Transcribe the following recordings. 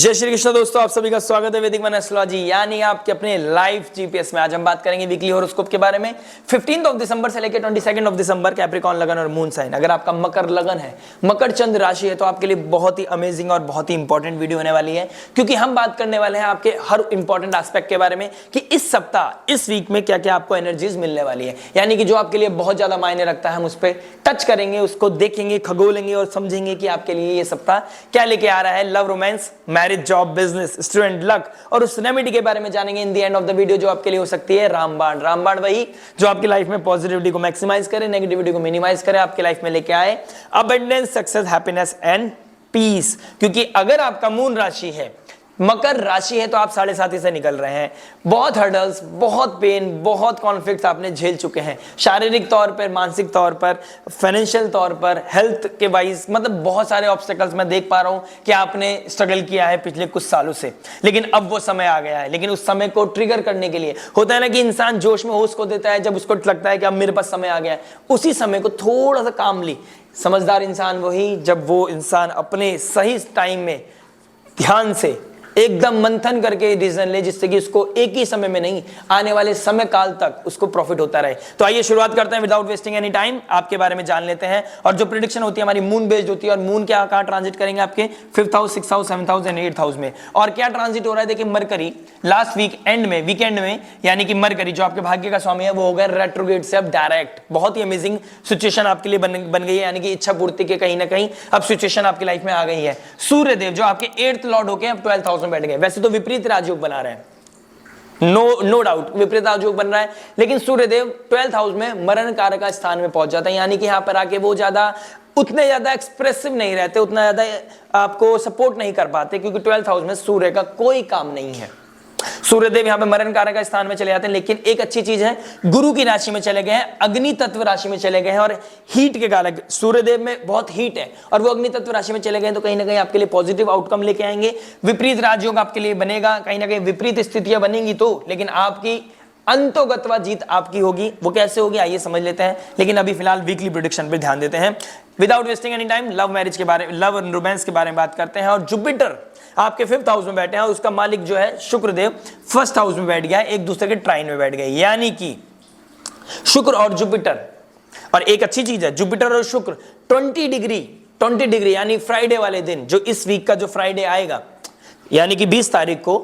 जय श्री कृष्ण दोस्तों, आप सभी का स्वागत है वैदिक मन एस्ट्रोलॉजी यानी आपके अपने लाइव जीपीएस में। आज हम बात करेंगे वीकली हॉरोस्कोप के बारे में। 15 दिसंबर से लेकर 22 दिसंबर कैप्रिकॉर्न लगन और मून साइन। अगर आपका मकर लगन है, मकर चंद्र राशि है, तो आपके लिए बहुत ही अमेजिंग और बहुत ही इंपॉर्टेंट वीडियो होने वाली है, क्योंकि हम बात करने वाले हैं आपके हर इंपॉर्टेंट एस्पेक्ट के बारे में कि इस सप्ताह, इस वीक में क्या क्या आपको एनर्जीज मिलने वाली है, यानी कि जो आपके लिए बहुत ज्यादा मायने रखता है। हम उस पर टच करेंगे, उसको देखेंगे, खगोलेंगे और समझेंगे कि आपके लिए ये सप्ताह क्या लेके आ रहा है। Love, romance, marriage, job, business, student, luck और उस रेमेडी के बारे में जानेंगे इन the end of the video, जो आपके लिए हो सकती है रामबाण। रामबाण वही जो आपकी लाइफ में पॉजिटिविटी को मैक्सिमाइज करे, नेगेटिविटी को मिनिमाइज करे, आपकी लाइफ में लेके आए abundance, success, happiness and peace. क्योंकि अगर आपका मून राशि है, मकर राशि है, तो आप 7.5 से निकल रहे हैं। बहुत हर्डल्स, बहुत पेन, बहुत कॉन्फ्लिक्ट्स आपने झेल चुके हैं, शारीरिक तौर पर, मानसिक तौर पर, फाइनेंशियल तौर पर, हेल्थ के वाइज, मतलब बहुत सारे ऑब्स्टेकल्स मैं देख पा रहा हूं कि आपने स्ट्रगल किया है पिछले कुछ सालों से। लेकिन अब वो समय आ गया है। लेकिन उस समय को ट्रिगर करने के लिए होता है ना कि इंसान जोश में होश को देता है जब उसको लगता है कि अब मेरे पास समय आ गया है। उसी समय को थोड़ा सा कामली, समझदार इंसान वही जब वो इंसान अपने सही टाइम में ध्यान से एकदम मंथन करके डिसीजन ले, जिससे कि उसको एक ही समय में नहीं, आने वाले समय काल तक उसको प्रॉफिट होता रहे। तो आइए शुरुआत करते हैं विदाउट वेस्टिंग एनी टाइम, आपके बारे में जान लेते हैं। और जो प्रेडिक्शन होती है हमारी मून बेस्ड होती है, और मून क्या कहां ट्रांजिट करेंगे आपके 5th house, 6th house, 7th house and 8th house में। और क्या ट्रांजिट हो रहा है, देखिए मरकरी लास्ट वीकेंड में, यानी कि मरकरी जो आपके भाग्य का स्वामी है, वो हो गया रेट्रोग्रेड से अब डायरेक्ट। बहुत ही अमेजिंग सिचुएशन आपके लिए बन गई है, यानी कि इच्छा पूर्ति के कहीं ना कहीं अब सिचुएशन आपकी लाइफ में आ गई है। सूर्यदेव जो आपके 8th लॉर्ड होके अब 12th हाउस में बैठ गए। वैसे तो विपरीत राजयोग बना रहे हैं, नो डाउट विपरीत राजयोग बन रहा है, लेकिन सूर्यदेव 12th हाउस में मरण कारक स्थान में पहुंच जाता है, यानी कि यहां पर आके वो उतने ज्यादा एक्सप्रेसिव नहीं रहते, उतना ज्यादा आपको सपोर्ट नहीं कर पाते, क्योंकि 12th हाउस में सूर्य का कोई काम नहीं है। सूर्यदेव यहां पे मरण कारक स्थान में चले जाते हैं। लेकिन एक अच्छी चीज है, गुरु की राशि में चले गए हैं, अग्नि तत्व राशि में चले गए हैं, और हीट के कारक सूर्यदेव में बहुत हीट है और वो अग्नि तत्व राशि में चले गए हैं, तो कहीं ना कहीं आपके लिए पॉजिटिव आउटकम लेके आएंगे। विपरीत राजयोग आपके लिए बनेगा, कहीं ना कहीं विपरीत स्थितियां बनेंगी तो, लेकिन आपकी अंतोगत्वा जीत आपकी होगी। वो कैसे होगी आइए समझ लेते हैं, लेकिन अभी फिलहाल वीकली प्रेडिक्शन पे ध्यान देते हैं without wasting any time. Love marriage के बारे में, लव एंड रोमांस के बारे में बात करते हैं। और जुपिटर आपके 5th हाउस में बैठे हैं, और उसका मालिक जो है शुक्रदेव 1st हाउस में बैठ गया है, एक दूसरे के ट्राइन में बैठ गए, यानी कि शुक्र और जुपिटर। और एक अच्छी चीज है, जुपिटर और शुक्र 20 डिग्री यानी फ्राइडे वाले दिन, जो इस वीक का जो फ्राइडे आएगा, यानी कि 20 तारीख को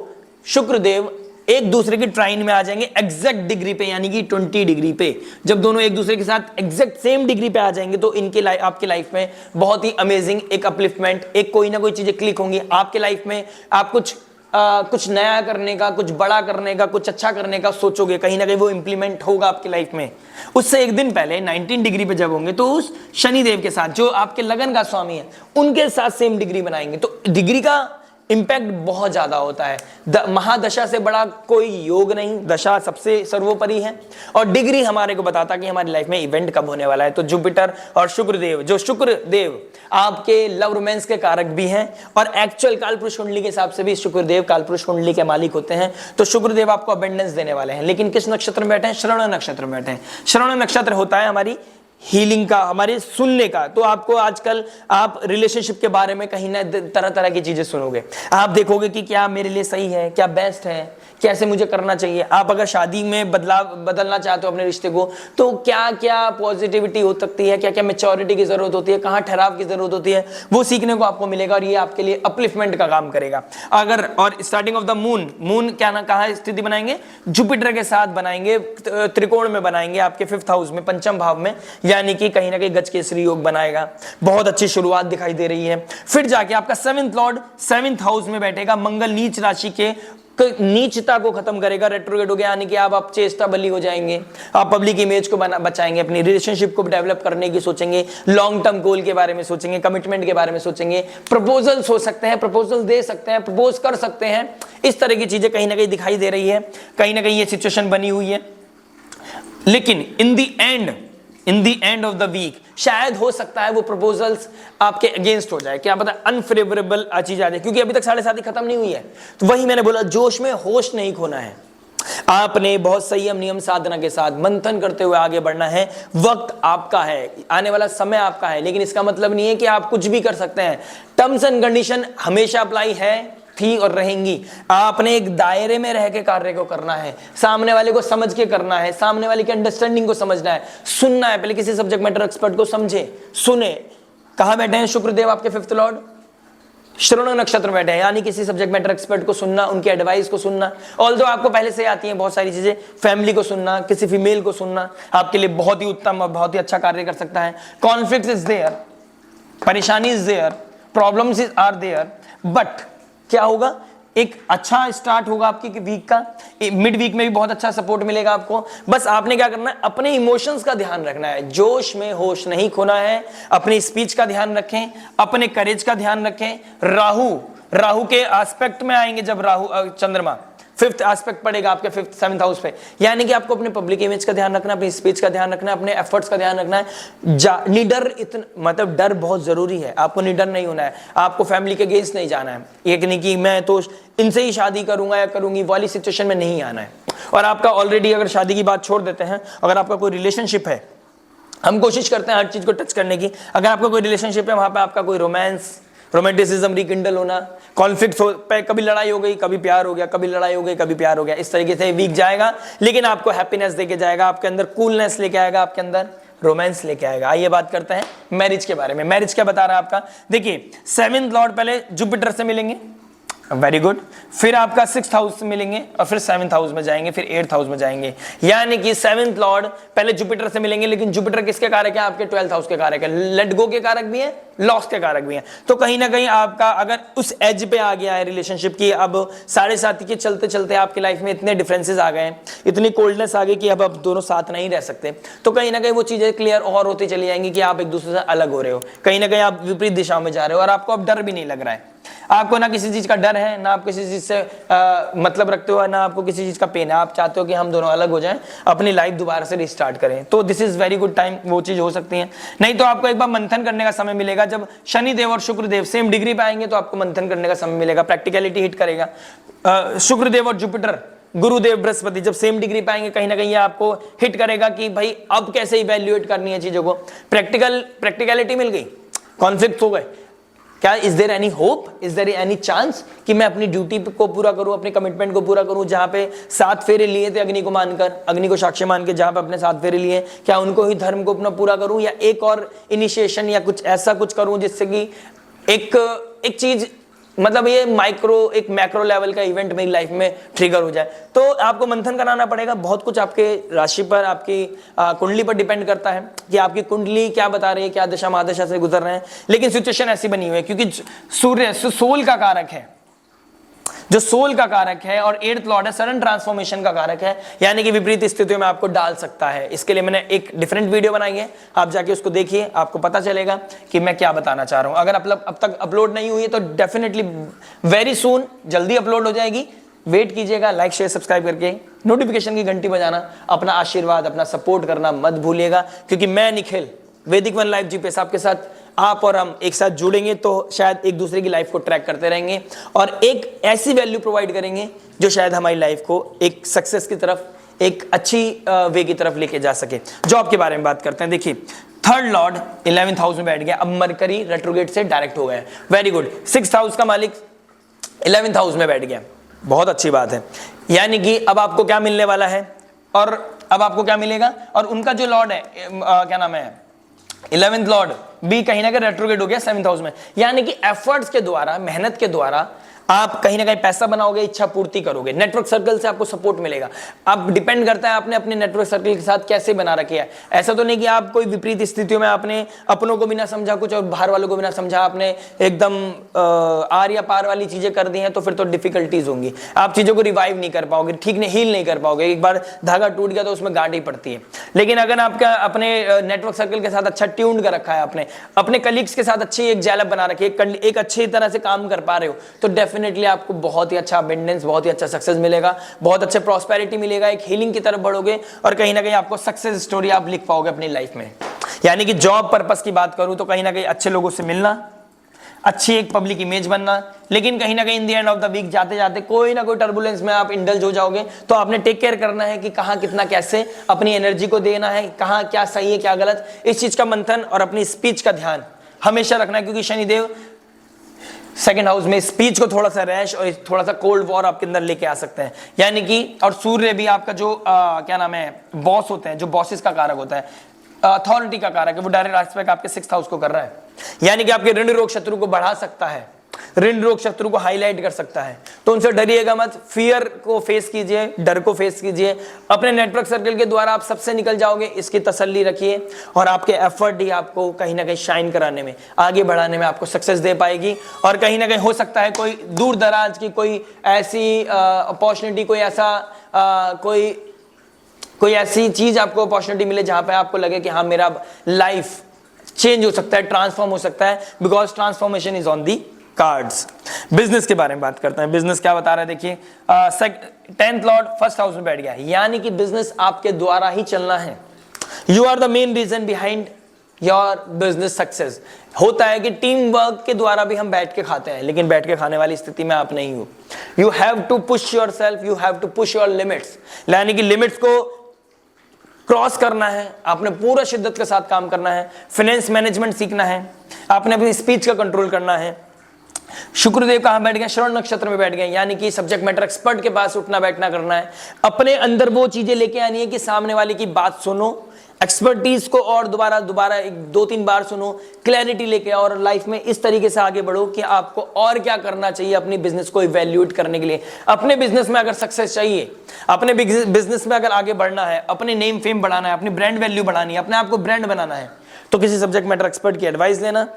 शुक्रदेव एक दूसरे की ट्राइन में आ जाएंगे एग्जैक्ट डिग्री पे, यानी कि 20 डिग्री पे। जब दोनों एक दूसरे के साथ एग्जैक्ट सेम डिग्री पे आ जाएंगे, तो इनके आपके लाइफ में बहुत ही अमेजिंग एक अपलिफ्टमेंट, एक कोई ना कोई चीजें क्लिक होंगी आपके लाइफ में। आप कुछ नया करने का, कुछ बड़ा करने का, कुछ अच्छा करने का सोचोगे, कहीं ना कहीं वो इंप्लीमेंट होगा आपकी लाइफ में। उससे एक दिन पहले 19 डिग्री पे जब होंगे, तो उस शनिदेव के साथ जो आपके लगन का स्वामी है, उनके साथ सेम डिग्री बनाएंगे, तो डिग्री का इंपैक्ट बहुत ज्यादा होता है। महादशा से बड़ा कोई योग नहीं, दशा सबसे सर्वोपरि है, और डिग्री हमारे को बताता कि हमारी लाइफ में इवेंट कब होने वाला है। तो जुपिटर और शुक्रदेव, जो शुक्रदेव आपके लव रोमांस के कारक भी हैं, और एक्चुअल कालपुरुष कुंडली के हिसाब से भी शुक्रदेव कालपुरुष कुंडली के मालिक होते हैं। तो शुक्रदेव आपको अबंडेंस देने वाले हैं। लेकिन किस नक्षत्र में बैठे हैं? श्रवण नक्षत्र में बैठे हैं। श्रवण नक्षत्र होता है हमारी हीलिंग का, हमारे सुनने का। तो आपको आजकल आप रिलेशनशिप के बारे में कहीं ना तरह तरह की चीजें सुनोगे। आप देखोगे कि क्या मेरे लिए सही है, क्या बेस्ट है, कैसे मुझे करना चाहिए। आप अगर शादी में बदलना चाहते हो अपने रिश्ते को, तो क्या क्या पॉजिटिविटी हो सकती है, क्या क्या मैच्योरिटी की जरूरत होती है, कहाँ ठहराव की जरूरत होती है, वो सीखने को आपको मिलेगा, और ये आपके लिए अपलिफ्टमेंट का काम करेगा। और स्टार्टिंग ऑफ द मून क्या ना कहाँ स्थिति बनाएंगे? जुपिटर के साथ बनाएंगे, त्रिकोण में बनाएंगे आपके 5th हाउस में, पंचम भाव में, यानी कि कहीं ना कहीं गजकेसरी योग बनाएगा। बहुत अच्छी शुरुआत दिखाई दे रही है। फिर जाके आपका 7th लॉर्ड 7th हाउस में बैठेगा, मंगल नीच राशि के नीचता को खत्म करेगा, रेट्रोग्रेड हो गया, यानी कि आप चेष्टा बली हो जाएंगे, आप पब्लिक इमेज को बचाएंगे, अपनी रिलेशनशिप को डेवलप करने की सोचेंगे, लॉन्ग टर्म गोल के बारे में सोचेंगे, कमिटमेंट के बारे में सोचेंगे, प्रपोजल्स हो सकते हैं, प्रपोजल दे सकते हैं, प्रपोज कर सकते हैं। इस तरह की चीजें कहीं ना कहीं दिखाई दे रही है, कहीं ना कहीं ये सिचुएशन बनी हुई है। लेकिन in the end of the week शायद हो सकता है वो प्रपोजल्स आपके अगेंस्ट हो जाए, क्या पता अनफेवरेबल चीज आ जाए, क्योंकि अभी तक 7.5 खत्म नहीं हुई है। तो वही मैंने बोला, जोश में होश नहीं खोना है, आपने बहुत संयम नियम साधना के साथ मंथन करते हुए आगे बढ़ना है। वक्त आपका है, आने वाला समय आपका है, लेकिन इसका मतलब नहीं है कि आप कुछ भी कर सकते हैं। टर्म्स एंड कंडीशन हमेशा अप्लाई है, थी और रहेंगी। आपने एक दायरे में रह के कार्य को करना है, सामने वाले को समझ के करना है, सामने वाले की अंडरस्टैंडिंग को समझना है, सुनना है। पहले किसी सब्जेक्ट मैटर एक्सपर्ट को समझे, सुने। कहां बैठे हैं शुक्रदेव आपके 5th लॉर्ड? श्रवण नक्षत्र में बैठे हैं, यानी किसी सब्जेक्ट मैटर एक्सपर्ट को सुनना, उनकी एडवाइस को सुनना। ऑल्दो आपको पहले से आती हैं बहुत सारी चीजें, फैमिली को सुनना, किसी फीमेल को सुनना आपके लिए बहुत ही उत्तम और बहुत ही अच्छा कार्य कर सकता है। कॉन्फ्लिक्ट इज देयर, परेशानी is there, problems are there, but क्या होगा, एक अच्छा स्टार्ट होगा आपकी वीक का। मिड वीक में भी बहुत अच्छा सपोर्ट मिलेगा आपको। बस आपने क्या करना है, अपने इमोशंस का ध्यान रखना है, जोश में होश नहीं खोना है। अपनी स्पीच का ध्यान रखें, अपने करेज का ध्यान रखें। राहु के एस्पेक्ट में आएंगे जब राहु चंद्रमा 5th एस्पेक्ट पड़ेगा आपके 5th 7th हाउस पे, यानी कि आपको अपने पब्लिक इमेज का ध्यान रखना है, अपनी स्पीच का ध्यान रखना है, अपने एफर्ट्स का ध्यान रखना है। निडर मतलब डर बहुत जरूरी है, आपको निडर नहीं होना है, आपको फैमिली के अगेंस्ट नहीं जाना है। एक नहीं कि मैं तो इनसे ही शादी करूंगा या करूंगी वाली सिचुएशन में नहीं आना है। और आपका ऑलरेडी, अगर शादी की बात छोड़ देते हैं, अगर आपका कोई रिलेशनशिप है, हम कोशिश करते हैं हर चीज को टच करने की। अगर आपका कोई रिलेशनशिप है, वहां पे आपका कोई रोमांटिसिज्म रिकिंडल होना, कॉन्फ्लिक्ट कभी लड़ाई हो गई, कभी प्यार हो गया, कभी लड़ाई हो गई, कभी प्यार हो गया, इस तरीके से वीक जाएगा, लेकिन आपको हैप्पीनेस देके जाएगा, आपके अंदर कूलनेस लेके आएगा, आपके अंदर रोमांस लेके आएगा। आइए बात करते हैं मैरिज के बारे में। मैरिज क्या बता रहा है आपका, देखिए 7th लॉर्ड पहले जुपिटर से मिलेंगे, वेरी गुड, फिर आपका 6th हाउस से मिलेंगे और फिर 7th हाउस में जाएंगे, फिर 8th हाउस में जाएंगे। यानी कि 7th लॉर्ड पहले जुपिटर से मिलेंगे, लेकिन जुपिटर किसके कारक है, आपके 12th हाउस के कारक है, लेट गो के कारक भी है, लॉस के कारक भी है। तो कहीं ना कहीं आपका अगर उस एज पे आ गया है रिलेशनशिप की, अब 7.5 के चलते चलते आपकी लाइफ में इतने डिफरेंसेस आ गए हैं, इतनी कोल्डनेस आ गई कि अब दोनों साथ नहीं रह सकते, तो कहीं ना कहीं वो चीजें क्लियर और होती चली जाएंगी कि आप एक दूसरे से अलग हो रहे हो, कहीं ना कहीं आप विपरीत दिशा में जा रहे हो, और आपको अब डर भी नहीं लग रहा है। आपको ना किसी चीज का डर है, ना आप किसी चीज से मतलब रखते हो, ना आपको किसी चीज का पेन है। आप चाहते हो कि हम दोनों अलग हो जाएं, अपनी लाइफ दोबारा से रिस्टार्ट करें, तो this is very good time, वो चीज हो सकती है। नहीं तो आपको एक बार मंथन करने का समय मिलेगा, जब शनिदेव और शुक्रदेव सेम डिग्री पे आएंगे तो आपको मंथन करने का समय मिलेगा, प्रैक्टिकलिटी हिट करेगा। शुक्रदेव और जुपिटर, गुरुदेव बृहस्पति जब सेम डिग्री पाएंगे, कहीं ना कहीं आपको हिट करेगा कि भाई अब कैसे इवैल्यूएट करनी है चीजों को। प्रैक्टिकलिटी मिल गई, कॉन्फ्लिक्ट हो गए, क्या is there any hope, is there any chance कि मैं अपनी ड्यूटी को पूरा करूं, अपने कमिटमेंट को पूरा करूं। जहां पे 7 फेरे लिए थे अग्नि को मानकर, अग्नि को साक्ष्य मान के जहां पे अपने 7 फेरे लिए, क्या उनको ही धर्म को अपना पूरा करूं, या एक और इनिशिएशन या कुछ ऐसा कुछ करूं जिससे कि एक चीज, मतलब ये एक मैक्रो लेवल का इवेंट मेरी लाइफ में ट्रिगर हो जाए। तो आपको मंथन कराना पड़ेगा। बहुत कुछ आपके राशि पर, आपकी कुंडली पर डिपेंड करता है कि आपकी कुंडली क्या बता रही है, क्या दशा महादशा से गुजर रहे हैं। लेकिन सिचुएशन ऐसी बनी हुई है क्योंकि सूर्य सोल का कारक है, जो सोल का कारक है, और 8th लॉर्ड है, सडन ट्रांसफॉर्मेशन का कारक है, यानी कि विपरीत स्थितियों में आपको डाल सकता है। इसके लिए मैंने एक डिफरेंट वीडियो बनाई है, आप जाके उसको देखिए, आपको पता चलेगा कि मैं क्या बताना चाह रहा हूं। अगर अब तक अपलोड नहीं हुई है तो डेफिनेटली वेरी सून जल्दी अपलोड हो जाएगी, वेट कीजिएगा। लाइक शेयर सब्सक्राइब करके नोटिफिकेशन की घंटी बजाना, अपना आशीर्वाद, अपना सपोर्ट करना मत भूलिएगा, क्योंकि मैं निखिल, वैदिक वन लाइफ जीपीएस आपके साथ, आप और हम एक साथ जुड़ेंगे तो शायद एक दूसरे की लाइफ को ट्रैक करते रहेंगे और एक ऐसी वैल्यू प्रोवाइड करेंगे जो शायद हमारी लाइफ को एक सक्सेस की तरफ, एक अच्छी वे की तरफ लेके जा सके। जॉब के बारे में बात करते हैं। देखिए 3rd लॉर्ड 11th हाउस में बैठ गया, अब मरकरी रेट्रोग्रेड से डायरेक्ट हो गया, वेरी गुड। 6th हाउस का मालिक 11th हाउस में बैठ गया, बहुत अच्छी बात है। यानी कि अब आपको क्या मिलने वाला है, और अब आपको क्या मिलेगा, और उनका जो लॉर्ड है क्या नाम है 11th लॉर्ड भी कहीं ना कहीं रेट्रोग्रेड हो गया 7th हाउस में। यानी कि एफर्ट्स के द्वारा, मेहनत के द्वारा आप कहीं ना कहीं पैसा बनाओगे, इच्छा पूर्ति करोगे, नेटवर्क सर्कल से आपको सपोर्ट मिलेगा। अब डिपेंड करता है आपने अपने नेटवर्क सर्कल के साथ कैसे बना रखे है। ऐसा तो नहीं कि आप कोई विपरीत स्थितियों में आपने अपनों को बिना समझा कुछ और बाहर वालों को बिना समझा आपने एकदम आर या पार वाली चीजें कर दी हैं, तो फिर तो डिफिकल्टीज होंगी, आप चीजों को रिवाइव नहीं कर पाओगे, ठीक नहीं हील नहीं कर पाओगे। एक बार धागा टूट गया तो उसमें गांठ ही पड़ती है। लेकिन अगर आपका अपने नेटवर्क सर्कल के साथ अच्छा ट्यून्ड कर रखा है, आपने अपने कलीग्स के साथ अच्छी एक जैलप बना रखी है, एक अच्छी तरह से काम कर पा रहे हो, तो डेफिनेटली आपको बहुत ही अच्छा अबंडेंस, बहुत ही अच्छा सक्सेस मिलेगा, बहुत अच्छे प्रॉस्पेरिटी मिलेगा, एक हीलिंग की तरफ बढ़ोगे और कहीं ना कहीं आपको सक्सेस स्टोरी आप लिख पाओगे अपनी लाइफ में। यानी कि जॉब पर्पस की बात करूं तो कहीं ना कहीं अच्छे लोगों से मिलना, अच्छी एक पब्लिक इमेज बनना, लेकिन कहीं ना कहीं in the end of the week जाते जाते कोई ना कोई टर्बुलेंस में आप इंडल्ज हो जाओगे। तो आपने टेक केयर करना है कि कहां कितना कैसे अपनी एनर्जी को देना है, कहां क्या सही है क्या गलत, इस चीज का मंथन और अपनी स्पीच का ध्यान हमेशा रखना है। क्योंकि शनिदेव सेकंड हाउस में स्पीच को थोड़ा सा रैश और थोड़ा सा कोल्ड वॉर आपके अंदर लेके आ सकते हैं, यानी कि और सूर्य भी आपका जो क्या नाम है बॉस होते हैं, जो बॉसेस का कारक होता है, अथॉरिटी का कारक है, वो डायरेक्ट एस्पेक्ट आपके 6th हाउस को कर रहा है, यानी कि आपके ऋण रोग शत्रु को बढ़ा सकता है, ऋण रोग शत्रु को हाईलाइट कर सकता है। तो उनसे डरिएगा मत, फियर को फेस कीजिए, डर को फेस कीजिए, अपने नेटवर्क सर्कल के द्वारा आप सबसे निकल जाओगे, इसकी तसल्ली रखिए और आपके एफर्ट ही आपको कहीं ना कहीं शाइन कराने में, आगे बढ़ाने में आपको सक्सेस दे पाएगी। और कहीं ना कहीं हो सकता है कोई दूर दराज की कोई ऐसी अपॉर्चुनिटी, कोई ऐसी चीज आपको अपॉर्चुनिटी मिले जहां पे आपको लगे कि हाँ मेरा लाइफ चेंज हो सकता है, ट्रांसफॉर्म हो सकता है, because transformation is on the cards. Business के बारे में बात करते हैं। बिजनेस क्या बता रहा है, देखिए 10th लॉर्ड 1st हाउस में बैठ गया है, यानी कि बिजनेस आपके द्वारा ही चलना है। You are the main reason behind your business success. होता है कि टीम वर्क के द्वारा भी हम बैठ के खाते हैं, लेकिन बैठ के खाने वाली स्थिति में आप नहीं हो। You have to push yourself, you have to push your limits, यानी कि लिमिट्स को क्रॉस करना है, आपने पूरा शिद्दत के साथ काम करना है, फाइनेंस मैनेजमेंट सीखना है, आपने अपनी स्पीच का कंट्रोल करना है। शुक्रदेव कहां बैठ गए, श्रवण नक्षत्र में बैठ गए, यानी कि सब्जेक्ट मैटर एक्सपर्ट के पास उठना बैठना करना है, अपने अंदर वो चीजें लेके आनी है कि सामने वाले की बात सुनो, एक्सपर्टीज को और दोबारा 2-3 बार सुनो, क्लैरिटी लेके और लाइफ में इस तरीके से आगे बढ़ो कि आपको और क्या करना चाहिए अपनी बिजनेस को इवैल्यूएट करने के लिए। अपने बिजनेस में अगर सक्सेस चाहिए, अपने बिजनेस में अगर आगे बढ़ना है, अपने नेम फेम बढ़ाना है, अपनी ब्रांड वैल्यू बढ़ानी है, अपने आप को ब्रांड बनाना है, तो किसी सब्जेक्ट मैटर एक्सपर्ट की एडवाइस लेना,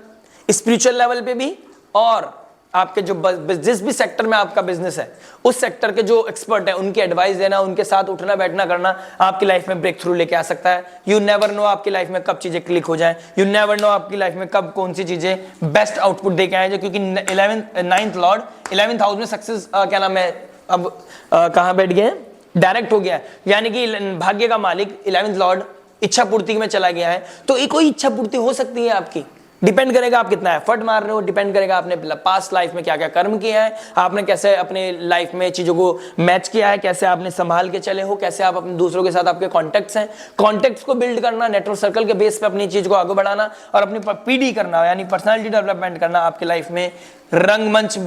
स्पिरिचुअल लेवल पे भी और आपके जो जिस भी सेक्टर में आपका बिजनेस है उस सेक्टर के जो एक्सपर्ट है उनकी एडवाइस देना, उनके साथ उठना बैठना करना आपकी लाइफ में ब्रेक थ्रू लेके आ सकता है। यू नेवर नो आपकी लाइफ में कब चीजें क्लिक हो जाए, यू नेवर नो आपकी लाइफ में कब कौन सी चीजें बेस्ट आउटपुट दे के आए, क्योंकि 9th लॉर्ड 11th हाउस में सक्सेस क्या नाम है अब कहां बैठ गए, डायरेक्ट हो गया है, यानी कि भाग्य का मालिक 11th लॉर्ड इच्छा पूर्ति में चला गया है। तो एक कोई इच्छा पूर्ति हो सकती है आपकी, डिपेंड करेगा आप कितना एफर्ट मार रहे हो, डिपेंड करेगा आपने पास्ट लाइफ में क्या क्या कर्म किया है, आपने कैसे अपने लाइफ में चीजों को मैच किया है, कैसे आपने संभाल के चले हो, कैसे आप अपने दूसरों के साथ आपके कॉन्टेक्ट्स हैं, कॉन्टेक्ट्स को बिल्ड करना, नेटवर्क सर्कल के बेस पे अपनी चीज को आगे बढ़ाना और अपनी पीडी करना, यानी पर्सनालिटी डेवलपमेंट करना आपके लाइफ में रंगमंच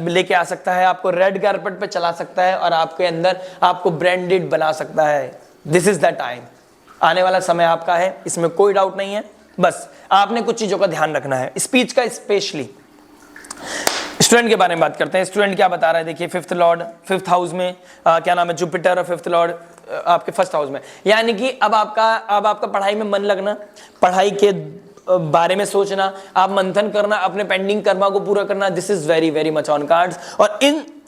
लेके आ सकता है, आपको रेड कारपेट पे चला सकता है और आपके अंदर आपको ब्रांडेड बना सकता है। दिस इज द टाइम, आने वाला समय आपका है, इसमें कोई डाउट नहीं है। बस आपने कुछ चीजों का ध्यान रखना है, स्पीच का स्पेशली। स्टूडेंट के बारे में बात करते हैं। स्टूडेंट क्या बता रहा है, देखिए 5th लॉर्ड 5th हाउस में क्या नाम है जुपिटर और 5th लॉर्ड आपके 1st हाउस में, यानी कि अब आपका पढ़ाई में मन लगना, पढ़ाई के बारे में सोचना, आप मंथन करना, अपने पेंडिंग कर्मा को पूरा करना, this is very very much on cards. और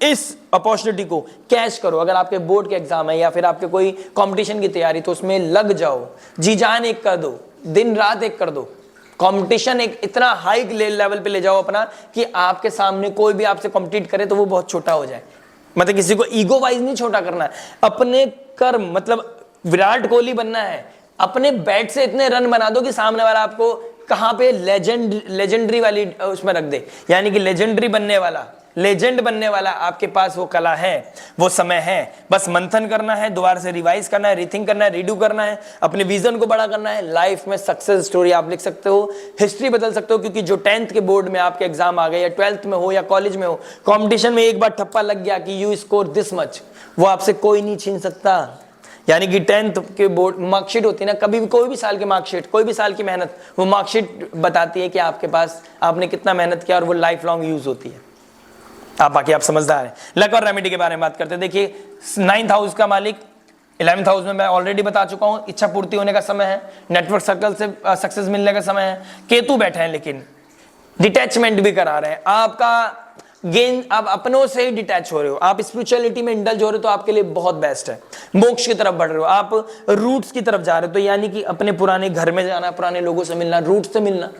इस अपॉर्चुनिटी को कैच करो। अगर आपके बोर्ड के एग्जाम है या फिर आपके कोई कंपटीशन की तैयारी, तो उसमें लग जाओ, जी जान एक कर दो, दिन रात एक कर दो, कंपटीशन एक इतना हाई लेवल पे ले जाओ अपना कि आपके सामने कोई भी आपसे कॉम्पिटिट करे तो वो बहुत छोटा हो जाए। मतलब किसी को ईगो वाइज नहीं छोटा करना है, अपने कर्म, मतलब विराट कोहली बनना है, अपने बैट से इतने रन बना दो कि सामने वाला आपको कहां पे लेजेंडरी वाली उसमें रख दे, यानी कि लेजेंड बनने वाला आपके पास वो कला है, वो समय है। बस मंथन करना है, दोबारा से रिवाइज करना है, रीथिंक करना है, रीडू करना है, अपने विजन को बड़ा करना है। लाइफ में सक्सेस स्टोरी आप लिख सकते हो, हिस्ट्री बदल सकते हो, क्योंकि जो 10th के बोर्ड में आपके एग्जाम आ गए या 12th में हो या कॉलेज में हो, कंपटीशन में एक बार ठप्पा लग गया कि यू स्कोर दिस मच, वो आपसे कोई नहीं छीन सकता। यानी कि 10th के बोर्ड मार्कशीट होती है ना, कभी भी कोई भी साल की मार्कशीट, कोई भी साल की मेहनत, वो मार्कशीट बताती है कि आपके पास आपने कितना मेहनत किया, और वो लाइफ लॉन्ग यूज होती है। बाकी आप समझदार हैं। लक और रेमेडी के बारे में बात करते हैं। देखिए 9th हाउस का मालिक 11th हाउस में मैं ऑलरेडी बता चुका हूं, इच्छा पूर्ति होने का समय है, नेटवर्क सर्कल से सक्सेस मिलने का समय है। केतु बैठे हैं, लेकिन डिटैचमेंट भी करा रहे हैं, आपका गेन, आप अपनों से ही डिटैच हो रहे हो, आप स्पिरिचुअलिटी में इंडल्ज हो रहे हो, तो आपके लिए बहुत बेस्ट है। मोक्ष की तरफ बढ़ रहे हो, आप रूट्स की तरफ जा रहे हो, तो यानी कि अपने पुराने घर में जाना, पुराने लोगों से मिलना, रूट्स से मिलना,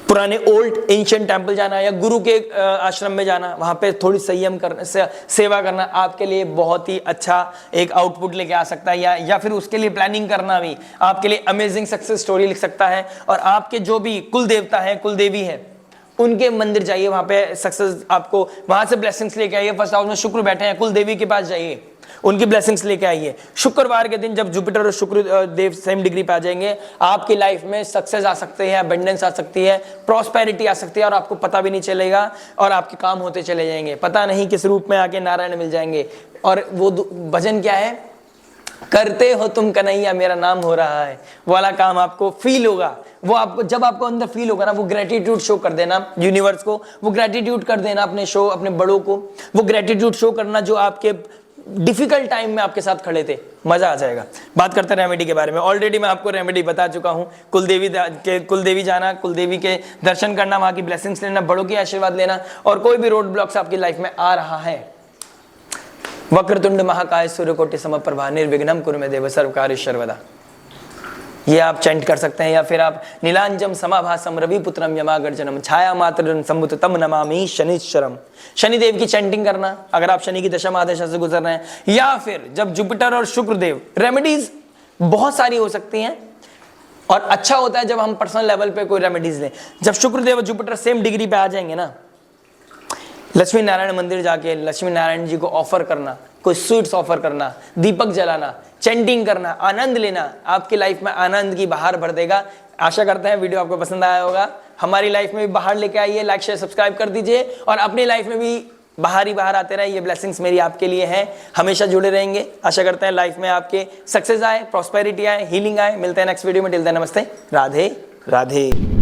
पुराने ओल्ड एंशिएंट टेंपल जाना या गुरु के आश्रम में जाना, वहां पे थोड़ी संयम करना, सेवा करना आपके लिए बहुत ही अच्छा एक आउटपुट लेके आ सकता है। या फिर उसके लिए प्लानिंग करना भी आपके लिए अमेजिंग सक्सेस स्टोरी लिख सकता है। और आपके जो भी कुल देवता है, कुल देवी है, उनके मंदिर जाइए, वहां पे सक्सेस आपको, वहां से ब्लेसिंग्स लेके आइए। फर्स्ट हाउस में शुक्र बैठे हैं, कुल देवी के पास जाइए, उनकी ब्लेसिंग्स लेके आइए। शुक्रवार के दिन जब जुपिटर और शुक्र देव सेम डिग्री पे आ जाएंगे, आपकी लाइफ में सक्सेस आ सकते हैं, अबंडेंस आ सकती है, प्रॉस्पेरिटी आ सकती है, और आपको पता भी नहीं चलेगा, और आपके काम होते चले जाएंगे, पता नहीं किस रूप में आके नारायण मिल जाएंगे। और वो भजन क्या है, करते हो तुम कन्हैया मेरा नाम हो रहा है, वो वाला काम आपको फील होगा। वो आपको, जब आपको अंदर फील होगा ना, वो ग्रेटिट्यूड शो कर देना यूनिवर्स को, वो ग्रेटिट्यूड कर देना अपने बड़ों को, वो ग्रेटिट्यूड शो करना जो आपके डिफिकल्ट टाइम में आपके साथ खड़े थे, मजा आ जाएगा। बात करते हैं रेमेडी के बारे में। ऑलरेडी मैं आपको रेमेडी बता चुका हूं, कुलदेवी जाना, कुलदेवी के दर्शन करना, वहां की ब्लेसिंग्स लेना, बड़ों की आशीर्वाद लेना। और कोई भी रोड ब्लॉक्स आपकी लाइफ में आ रहा है, वक्रतुंड महाकाय सूर्यकोटि समप्रभा निर्विघ्नं कुरु मे देव सर्वकार्येषु सर्वदा, ये आप चैंट कर सकते हैं। या फिर आप नीलांजम समाभासम रविपुत्रम यमागर्जनम छाया मात्र संभुत तम नमामि शनिश्चरम, शनिदेव की चैंटिंग करना अगर आप शनि की दशा महादशा से गुजर रहे हैं। या फिर जब जुपिटर और शुक्रदेव, रेमेडीज बहुत सारी हो सकती हैं, और अच्छा होता है जब हम पर्सनल लेवल पे कोई रेमेडीज लें। जब शुक्रदेव और जुपिटर सेम डिग्री पे आ जाएंगे ना, लक्ष्मी नारायण मंदिर जाके लक्ष्मी नारायण जी को ऑफर करना, कोई स्वीट्स ऑफर करना, दीपक जलाना, चैंटिंग करना, आनंद लेना, आपकी लाइफ में आनंद की बहार भर देगा। आशा करते हैं वीडियो आपको पसंद आया होगा। हमारी लाइफ में भी बाहर लेके आइए, लाइक शेयर सब्सक्राइब कर दीजिए, और अपनी लाइफ में भी बाहर ही बाहर आते रहे। ये ब्लेसिंग्स मेरी आपके लिए हैं, हमेशा जुड़े रहेंगे। आशा करते हैं लाइफ में आपके सक्सेस आए, प्रॉस्पेरिटी आए, हीलिंग आए। मिलते हैं नेक्स्ट वीडियो में। टिल देन नमस्ते, राधे राधे।